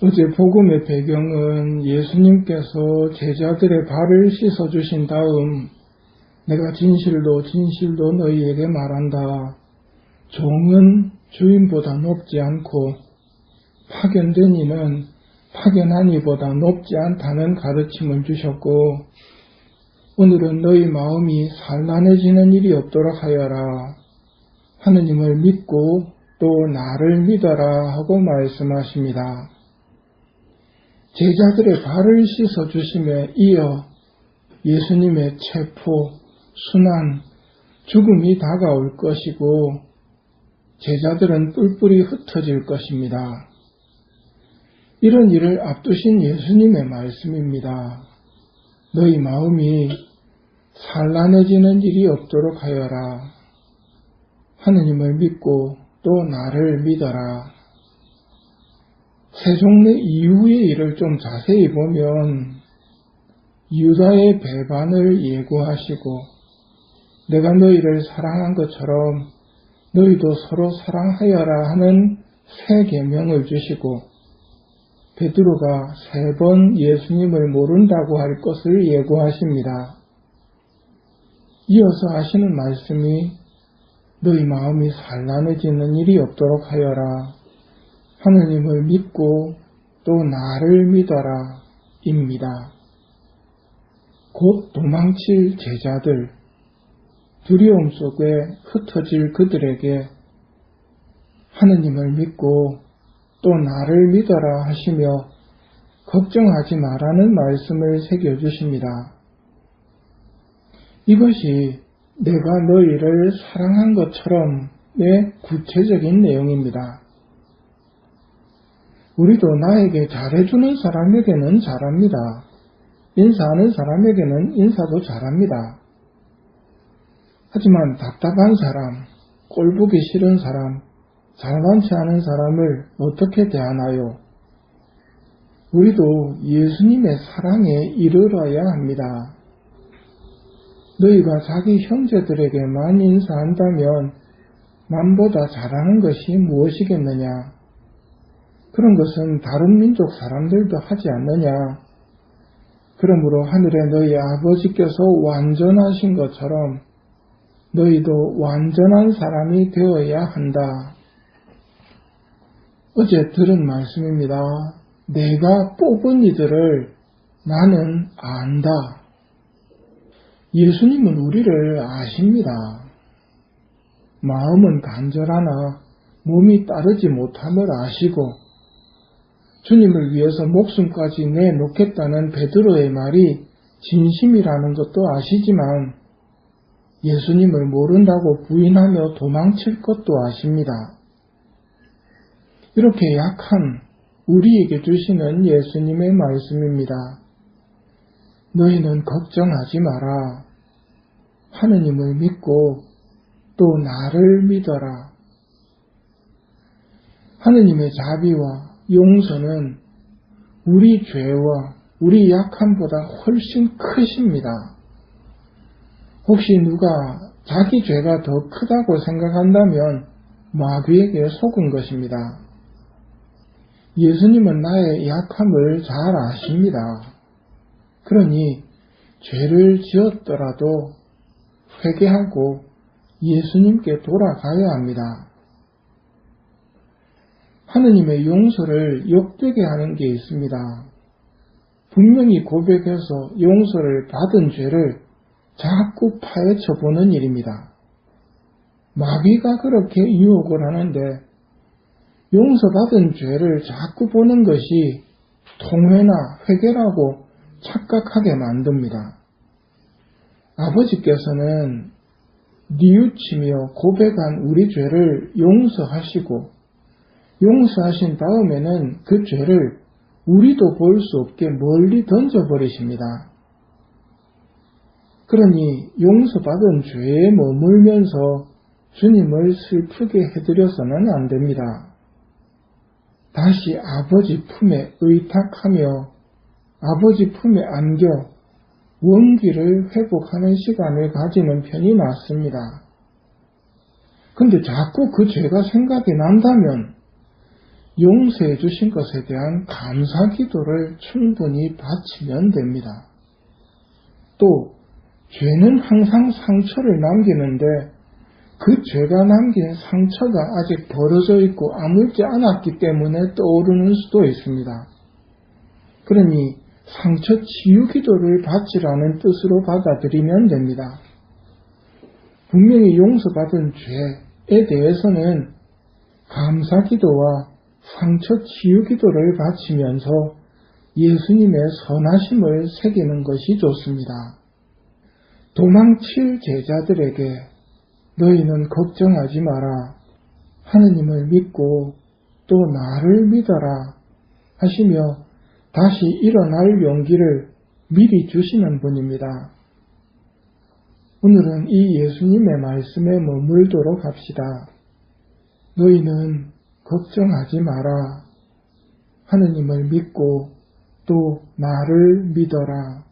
어제 복음의 배경은 예수님께서 제자들의 발을 씻어주신 다음 내가 진실로 너희에게 말한다. 종은 주인보다 높지 않고 파견된 이는 파견한 이보다 높지 않다는 가르침을 주셨고, 오늘은 너희 마음이 산란해지는 일이 없도록 하여라. 하느님을 믿고 또 나를 믿어라 하고 말씀하십니다. 제자들의 발을 씻어주심에 이어 예수님의 체포, 순환, 죽음이 다가올 것이고 제자들은 뿔뿔이 흩어질 것입니다. 이런 일을 앞두신 예수님의 말씀입니다. 너희 마음이 산란해지는 일이 없도록 하여라. 하느님을 믿고 또 나를 믿어라. 세종래 이후의 일을 좀 자세히 보면 유다의 배반을 예고하시고 내가 너희를 사랑한 것처럼 너희도 서로 사랑하여라 하는 새 계명을 주시고 베드로가 3번 예수님을 모른다고 할 것을 예고하십니다. 이어서 하시는 말씀이 너희 마음이 산란해지는 일이 없도록 하여라. 하느님을 믿고 또 나를 믿어라 입니다. 곧 도망칠 제자들, 두려움 속에 흩어질 그들에게 하느님을 믿고 또 나를 믿어라 하시며 걱정하지 말라는 말씀을 새겨주십니다. 이것이 내가 너희를 사랑한 것처럼의 구체적인 내용입니다. 우리도 나에게 잘해주는 사람에게는 잘합니다. 인사하는 사람에게는 인사도 잘합니다. 하지만 답답한 사람, 꼴보기 싫은 사람, 잘만치 않은 사람을 어떻게 대하나요? 우리도 예수님의 사랑에 이르러야 합니다. 너희가 자기 형제들에게만 인사한다면 남보다 잘하는 것이 무엇이겠느냐? 그런 것은 다른 민족 사람들도 하지 않느냐? 그러므로 하늘에 너희 아버지께서 완전하신 것처럼 너희도 완전한 사람이 되어야 한다. 어제 들은 말씀입니다. 내가 뽑은 이들을 나는 안다. 예수님은 우리를 아십니다. 마음은 간절하나 몸이 따르지 못함을 아시고 주님을 위해서 목숨까지 내놓겠다는 베드로의 말이 진심이라는 것도 아시지만 예수님을 모른다고 부인하며 도망칠 것도 아십니다. 이렇게 약한 우리에게 주시는 예수님의 말씀입니다. 너희는 걱정하지 마라. 하느님을 믿고 또 나를 믿어라. 하느님의 자비와 용서는 우리 죄와 우리 약함보다 훨씬 크십니다. 혹시 누가 자기 죄가 더 크다고 생각한다면 마귀에게 속은 것입니다. 예수님은 나의 약함을 잘 아십니다. 그러니 죄를 지었더라도 회개하고 예수님께 돌아가야 합니다. 하느님의 용서를 욕되게 하는 게 있습니다. 분명히 고백해서 용서를 받은 죄를 자꾸 파헤쳐 보는 일입니다. 마귀가 그렇게 유혹을 하는데 용서받은 죄를 자꾸 보는 것이 통회나 회개라고 착각하게 만듭니다. 아버지께서는 뉘우치며 고백한 우리 죄를 용서하시고 용서하신 다음에는 그 죄를 우리도 볼 수 없게 멀리 던져버리십니다. 그러니 용서받은 죄에 머물면서 주님을 슬프게 해드려서는 안 됩니다. 다시 아버지 품에 의탁하며 아버지 품에 안겨 원기를 회복하는 시간을 가지는 편이 낫습니다. 근데 자꾸 그 죄가 생각이 난다면 용서해 주신 것에 대한 감사 기도를 충분히 바치면 됩니다. 또 죄는 항상 상처를 남기는데 그 죄가 남긴 상처가 아직 벌어져 있고 아물지 않았기 때문에 떠오르는 수도 있습니다. 그러니 상처 치유 기도를 바치라는 뜻으로 받아들이면 됩니다. 분명히 용서받은 죄에 대해서는 감사 기도와 상처 치유 기도를 바치면서 예수님의 선하심을 새기는 것이 좋습니다. 도망칠 제자들에게 너희는 걱정하지 마라. 하느님을 믿고 또 나를 믿어라 하시며 다시 일어날 용기를 미리 주시는 분입니다. 오늘은 이 예수님의 말씀에 머물도록 합시다. 너희는 걱정하지 마라. 하느님을 믿고 또 나를 믿어라.